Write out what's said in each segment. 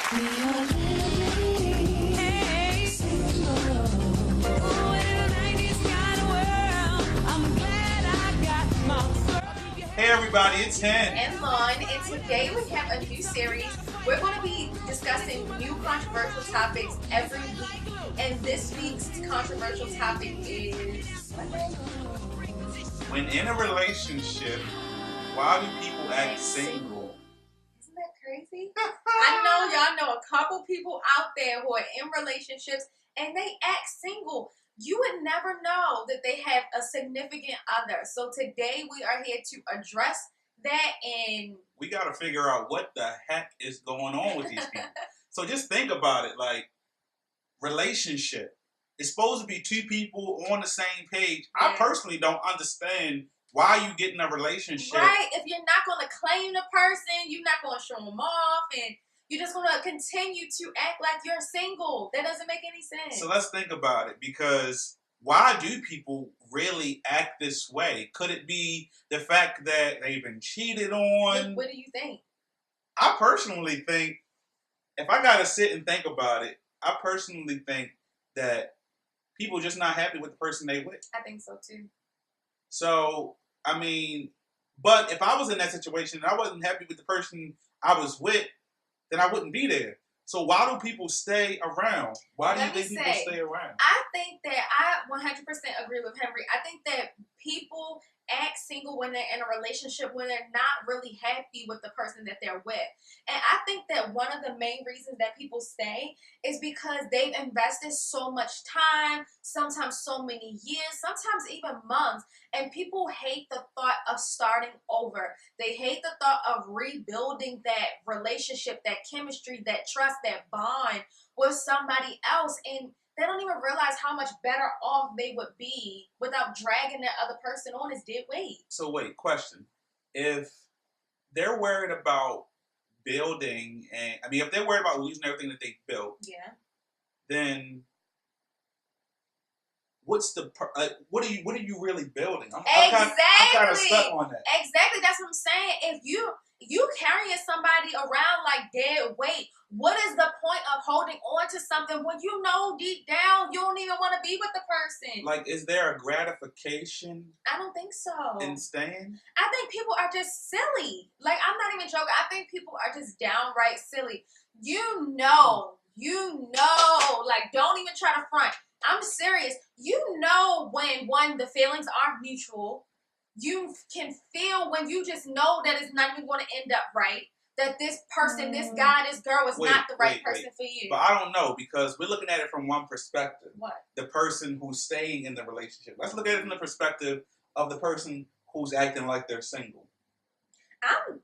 Hey everybody, it's Hen and Lon, and today we have a new series. We're going to be discussing new controversial topics every week, and this week's controversial topic is when in a relationship, why do people act single? Isn't that crazy? I know y'all know a couple people out there who are in relationships and they act single. You would never know that they have a significant other. So today we are here to address that, and we got to figure out what the heck is going on with these people. So just think about it, like relationship. It's supposed to be two people on the same page. Yeah. I personally don't understand why you get in a relationship. Right. If you're not going to claim the person, you're not going to show them off, and you're just going to continue to act like you're single. That doesn't make any sense. So let's think about it, because why do people really act this way? Could it be the fact that they've been cheated on? What do you think? I personally think, if I got to sit and think about it, I personally think that people are just not happy with the person they with. I think so too. So, I mean, but if I was in that situation and I wasn't happy with the person I was with, then I wouldn't be there. So why do people stay around? Why do you think people stay around? I think that I 100% agree with Henry. I think that people act single when they're in a relationship when they're not really happy with the person that they're with. And I think that one of the main reasons that people stay is because they've invested so much time, sometimes so many years, sometimes even months, and people hate the thought of starting over. They hate the thought of rebuilding that relationship, that chemistry, that trust, that bond with somebody else, and they don't even realize how much better off they would be without dragging that other person on his dead weight. So wait, question. If they're worried about building, and I mean, if they're worried about losing everything that they built, yeah, then what's the what are you really building? I'm kind of stuck on that. Exactly, that's what I'm saying. If you carrying somebody around like dead weight, what is the point of holding on to something when you know deep down you don't even want to be with the person? Like, is there a gratification? I don't think so. In staying? I think people are just silly. Like, I'm not even joking. I think people are just downright silly. You know, like, don't even try to front. I'm serious. You know when the feelings aren't mutual. You can feel when you just know that it's not even going to end up right. That this person, this guy, this girl is not the right person for you. But I don't know, because we're looking at it from one perspective. What? The person who's staying in the relationship. Let's look at it from the perspective of the person who's acting like they're single. I'm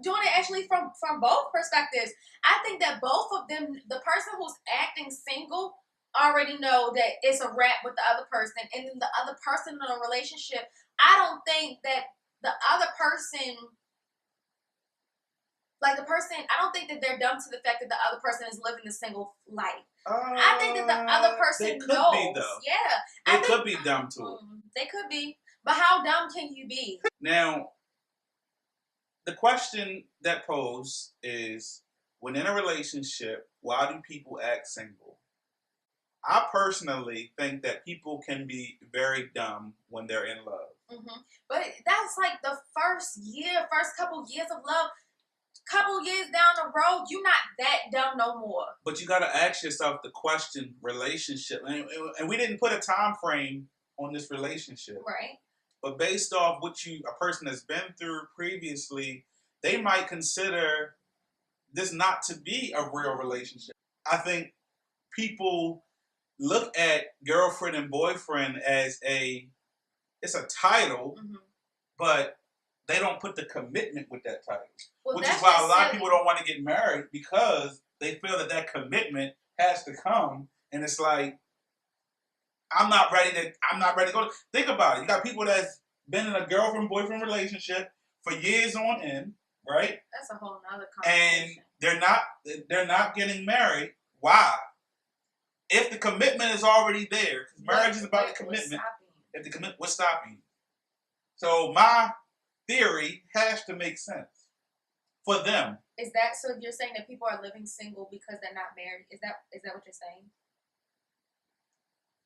doing it actually from both perspectives. I think that both of them, the person who's acting single already know that it's a wrap with the other person, and then the other person in a relationship, I don't think that the other person, I don't think that they're dumb to the fact that the other person is living a single life. I think that the other person knows. Be, though. Yeah. They could be dumb to it. They could be. But how dumb can you be? Now, the question that posed is, when in a relationship, why do people act single? I personally think that people can be very dumb when they're in love. Mm-hmm. But that's like the first couple years of love. Couple years down the road, you're not that dumb no more. But you got to ask yourself the question, relationship. And we didn't put a time frame on this relationship. Right. But based off what a person has been through previously, they might consider this not to be a real relationship. I think people look at girlfriend and boyfriend as it's a title, mm-hmm. but they don't put the commitment with that title. Well, which is why a lot of people don't want to get married, because they feel that commitment has to come, and it's like, I'm not ready to go. Think about it. You got people that's been in a girlfriend-boyfriend relationship for years on end, right? That's a whole nother conversation. And they're not getting married. Why? If the commitment is already there, because marriage is about the commitment. What's stopping you? So my theory has to make sense. for them. Is that so? You're saying that people are living single because they're not married? Is that what you're saying?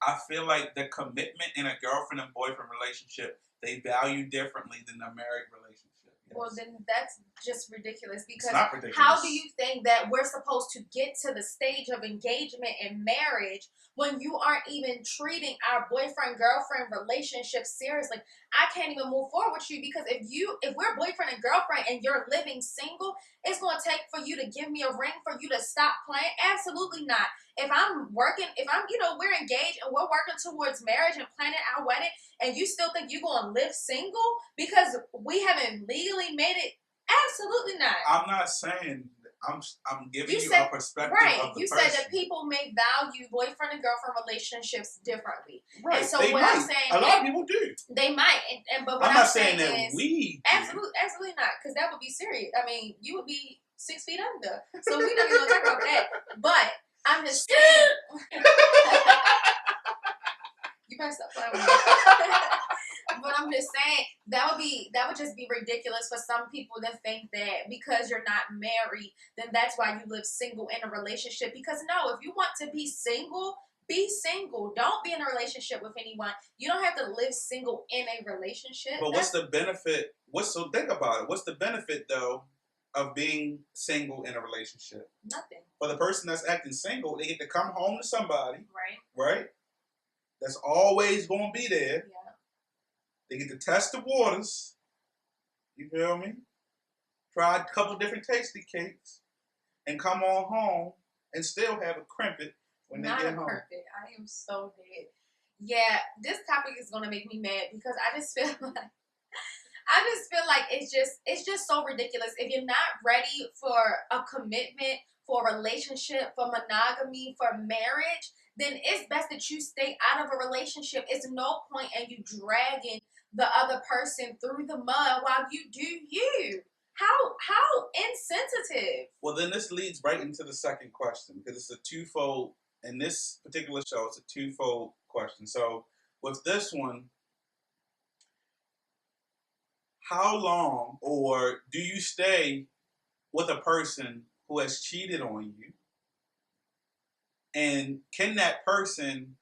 I feel like the commitment in a girlfriend and boyfriend relationship, they value differently than a married relationship. Yes. Well, then that's just ridiculous, because it's not ridiculous. How do you think that we're supposed to get to the stage of engagement and marriage when you aren't even treating our boyfriend-girlfriend relationship seriously? I can't even move forward with you, because if we're boyfriend and girlfriend and you're living single, it's going to take for you to give me a ring for you to stop playing? Absolutely not. If I'm working, we're engaged and we're working towards marriage and planning our wedding, and you still think you're going to live single because we haven't legally made it? Absolutely not. I'm not saying. I'm giving you a perspective of the You person. said that people may value boyfriend and girlfriend relationships differently. Right. And so they what might. I'm saying, a lot of people do. They might, but what I'm not saying that is, we do. absolutely not, because that would be serious. I mean, you would be 6 feet under. So we're not even gonna talk about that. But I'm just saying. You better stop playing with me. But I'm just saying that would just be ridiculous for some people to think that because you're not married, then that's why you live single in a relationship. Because no, if you want to be single, be single. Don't be in a relationship with anyone. You don't have to live single in a relationship. But what's the benefit? So think about it. What's the benefit though of being single in a relationship? Nothing. For the person that's acting single, they get to come home to somebody. Right. Right? That's always going to be there. Yeah. They get to test the waters. You feel me? Try a couple different tasty cakes and come on home and still have a crimpet when they get home. Not a crimpet. I am so dead. Yeah, this topic is going to make me mad because I just feel like it's just so ridiculous. If you're not ready for a commitment, for a relationship, for monogamy, for marriage, then it's best that you stay out of a relationship. It's no point in you dragging the other person through the mud while you do you. How insensitive. Well, then this leads right into the second question, because it's a twofold. In this particular show, it's a twofold question. So with this one, how long or do you stay with a person who has cheated on you? And can that person,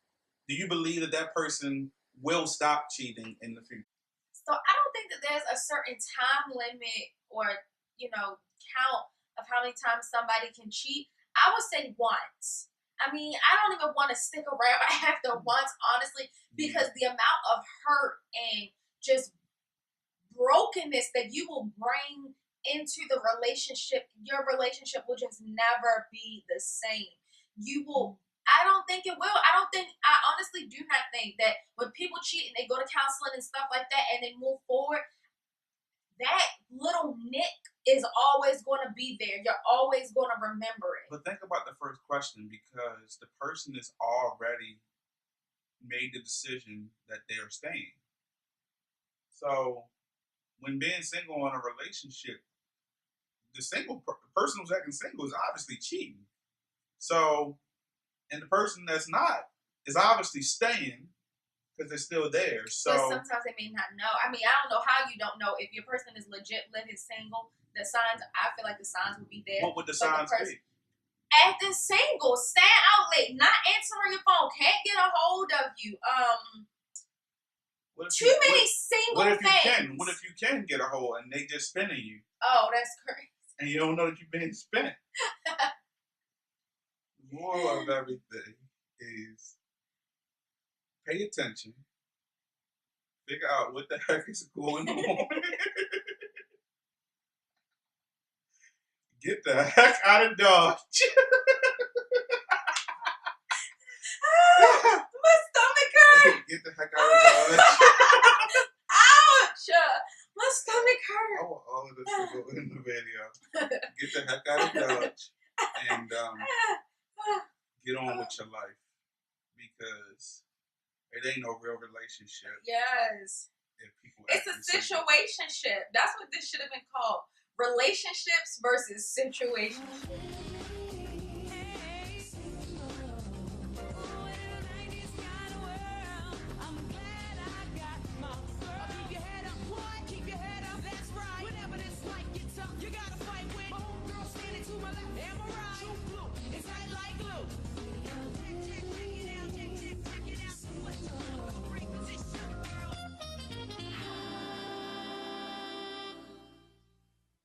do you believe that person will stop cheating in the future? So I don't think that there's a certain time limit or, count of how many times somebody can cheat. I would say once. I mean, I don't even want to stick around after once, honestly, because the amount of hurt and just brokenness that you will bring into the relationship, your relationship will just never be the same. I don't think it will. I honestly do not think that when people cheat and they go to counseling and stuff like that and they move forward, that little nick is always going to be there. You're always going to remember it. But think about the first question, because the person has already made the decision that they're staying. So when being single in a relationship, the person who's acting single is obviously cheating. So, and the person that's not is obviously staying because they're still there. So, but sometimes they may not know. I mean, I don't know how you don't know. If your person is legit living single, the signs, I feel like the signs would be there. What would the signs be? Acting single, staying out late, not answering your phone, can't get a hold of you. Too many single things. What if you can get a hold and they just spinning you? Oh, that's crazy. And you don't know that you've been spent. The moral of everything is pay attention. Figure out what the heck is going on. Get the heck out of Dodge. My stomach hurt. Get the heck out of Dodge. Ouch! My stomach hurt. I want all of this to go in the video. Get the heck out of Dodge and get on with your life, because it ain't no real relationship. Yes. It's a situationship. That's what this should have been called. Relationships versus situationships.